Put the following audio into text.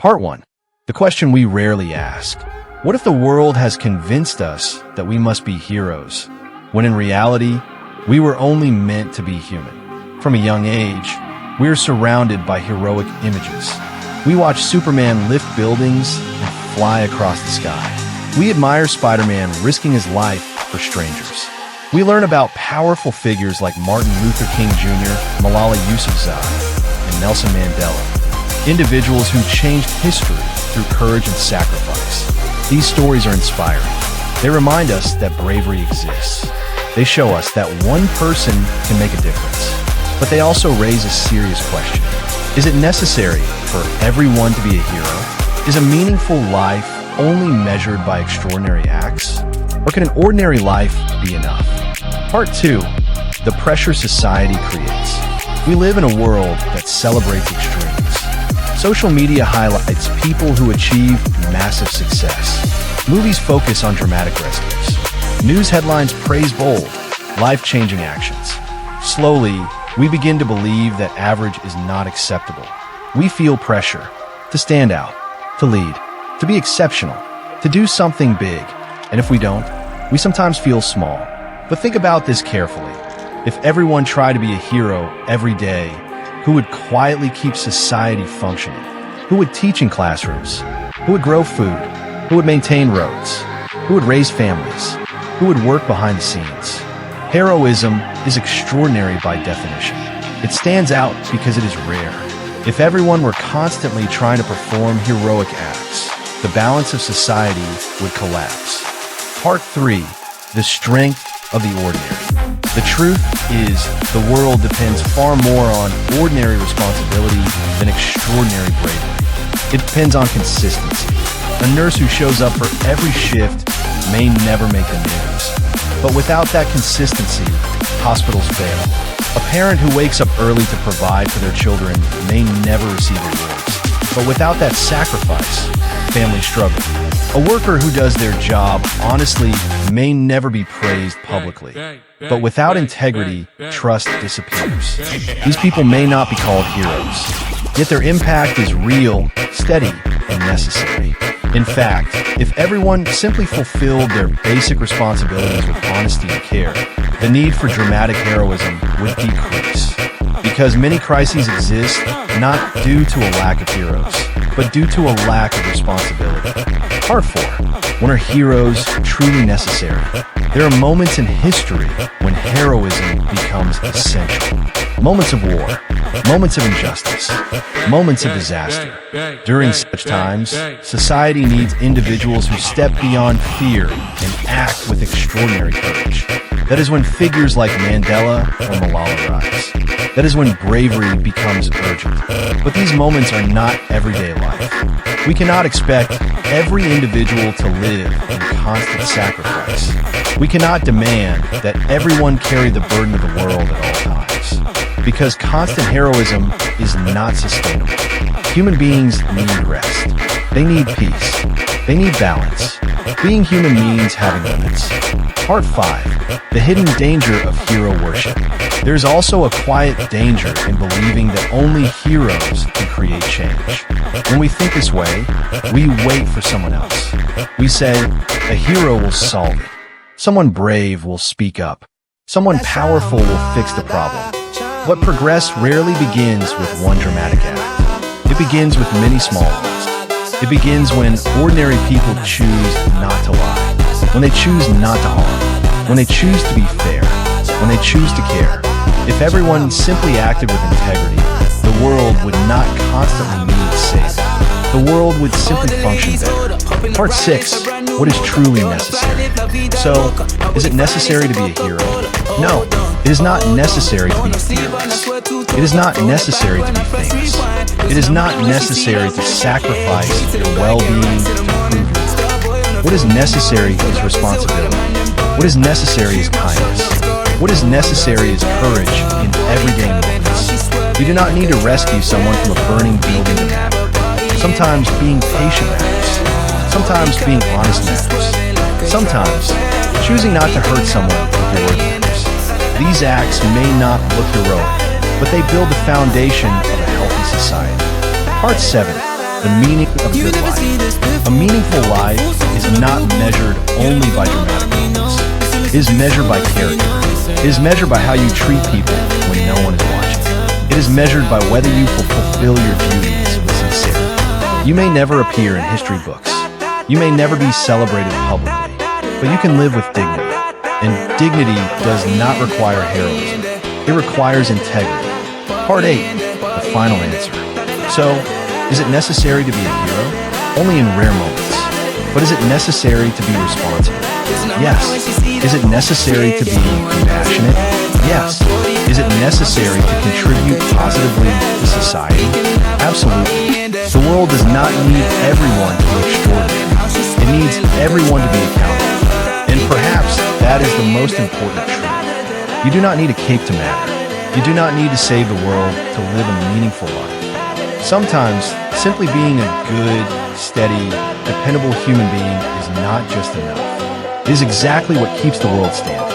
Part 1. The question we rarely ask. What if the world has convinced us that we must be heroes, when in reality, we were only meant to be human? From a young age, we are surrounded by heroic images. We watch Superman lift buildings and fly across the sky. We admire Spider-Man risking his life for strangers. We learn about powerful figures like Martin Luther King Jr., Malala Yousafzai, and Nelson Mandela. Individuals who changed history through courage and sacrifice. These stories are inspiring. They remind us that bravery exists. They show us that one person can make a difference. But they also raise a serious question. Is it necessary for everyone to be a hero? Is a meaningful life only measured by extraordinary acts? Or can an ordinary life be enough? Part 2. The pressure society creates. We live in a world that celebrates extremes. Social media highlights people who achieve massive success. Movies focus on dramatic rescues. News headlines praise bold, life-changing actions. Slowly, we begin to believe that average is not acceptable. We feel pressure to stand out, to lead, to be exceptional, to do something big. And if we don't, we sometimes feel small. But think about this carefully. If everyone tried to be a hero every day, who would quietly keep society functioning? Who would teach in classrooms? Who would grow food? Who would maintain roads? Who would raise families? Who would work behind the scenes? Heroism is extraordinary by definition. It stands out because it is rare. If everyone were constantly trying to perform heroic acts, the balance of society would collapse. Part 3. The strength of the ordinary. The truth is, the world depends far more on ordinary responsibility than extraordinary bravery. It depends on consistency. A nurse who shows up for every shift may never make the news. But without that consistency, hospitals fail. A parent who wakes up early to provide for their children may never receive awards. But without that sacrifice, families struggle. A worker who does their job honestly may never be praised publicly. But without integrity, trust disappears. These people may not be called heroes, yet their impact is real, steady, and necessary. In fact, if everyone simply fulfilled their basic responsibilities with honesty and care, the need for dramatic heroism would decrease. Because many crises exist not due to a lack of heroes, but due to a lack of responsibility. Part 4. When are heroes truly necessary? There are moments in history when heroism becomes essential. Moments of war, moments of injustice, moments of disaster. During such times, society needs individuals who step beyond fear and act with extraordinary courage. That is when figures like Mandela or Malala rise. That is when bravery becomes urgent. But these moments are not everyday life. We cannot expect every individual to live in constant sacrifice. We cannot demand that everyone carry the burden of the world at all times. Because constant heroism is not sustainable. Human beings need rest. They need peace. They need balance. Being human means having limits. Part 5. The hidden danger of hero worship. There's also a quiet danger in believing that only heroes can create change. When we think this way, we wait for someone else. We say, a hero will solve it. Someone brave will speak up. Someone powerful will fix the problem. But progress rarely begins with one dramatic act. It begins with many small ones. It begins when ordinary people choose not to lie, when they choose not to harm, when they choose to be fair, when they choose to care. If everyone simply acted with integrity, the world would not constantly need saving. The world would simply function better. Part 6. What is truly necessary? So, is it necessary to be a hero? No, it is not necessary to be fearless. It is not necessary to be famous. It is not necessary to sacrifice your well-being to prove yourself. What is necessary is responsibility. What is necessary is kindness. What is necessary is courage in everyday moments. You do not need to rescue someone from a burning building to matter. Sometimes being patient matters. Sometimes being honest matters. Sometimes choosing not to hurt someone with your word matters. These acts may not look heroic, but they build the foundation of a healthy society. Part 7. the meaning of good life. A meaningful life is not measured only by dramatic moments. It is measured by character. It is measured by how you treat people when no one is watching. It is measured by whether you fulfill your duties with sincerity. You may never appear in history books. You may never be celebrated publicly, but you can live with dignity. And dignity does not require heroism. It requires integrity. Part 8, the final answer. So, is it necessary to be a hero? Only in rare moments. But is it necessary to be responsible? Yes. Is it necessary to be compassionate? Yes. Is it necessary to contribute positively to society? Absolutely. The world does not need everyone to be extraordinary. It needs everyone to be accountable. And perhaps that is the most important truth. You do not need a cape to matter. You do not need to save the world to live a meaningful life. Sometimes, simply being a good, steady, dependable human being is not just enough. It is exactly what keeps the world standing.